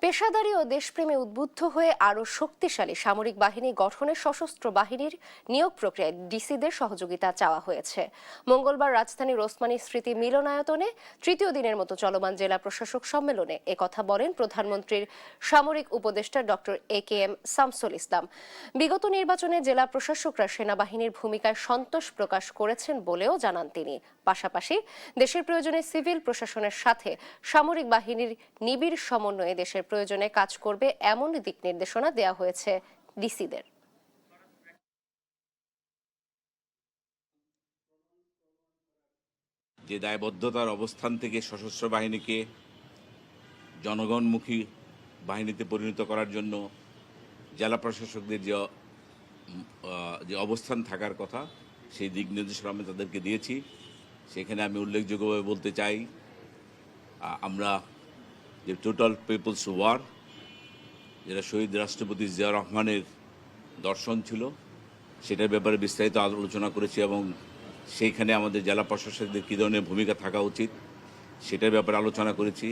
পেশাদারী ও দেশপ্রেমে উদ্বুদ্ধ হয়ে আরও শক্তিশালী সামরিক বাহিনী গঠনে সশস্ত্র বাহিনীর নিয়োগ প্রক্রিয়ায় ডিসিদের সহযোগিতা চাওয়া হয়েছে। মঙ্গলবার রাজধানীর ওসমানী স্মৃতি মিলনায়তনে তৃতীয় দিনের মতো চলমান জেলা প্রশাসক সম্মেলনে একথা বলেন প্রধানমন্ত্রীর সামরিক উপদেষ্টা ডক্টর AKM শামসুল ইসলাম। বিগত নির্বাচনে জেলা প্রশাসকরা সেনাবাহিনীর ভূমিকায় সন্তোষ প্রকাশ করেছেন বলেও জানান তিনি। পাশাপাশি দেশের প্রয়োজনে সিভিল প্রশাসনের সাথে সামরিক বাহিনীর নিবিড় সমন্বয়ে দেশের প্রয়োজনে কাজ করবে এমন দিক নির্দেশনা দেওয়া হয়েছে ডিসিদের। যে দায়বদ্ধতার অবস্থান থেকে সশস্ত্র বাহিনীকে জনগণমুখী বাহিনীতে পরিণত করার জন্য জেলা প্রশাসকদের যে অবস্থান থাকার কথা সেই দিক নির্দেশনা আমি তাদেরকে দিয়েছি। সেখানে আমি উল্লেখযোগ্যভাবে বলতে চাই, আমরা যে টোটাল পিপলস ওয়ার, যেটা শহীদ রাষ্ট্রপতি জিয়া রহমানের দর্শন ছিল, সেটার ব্যাপারে বিস্তারিত আলোচনা করেছি এবং সেইখানে আমাদের জেলা প্রশাসকদের কী ধরনের ভূমিকা থাকা উচিত সেটার ব্যাপারে আলোচনা করেছি।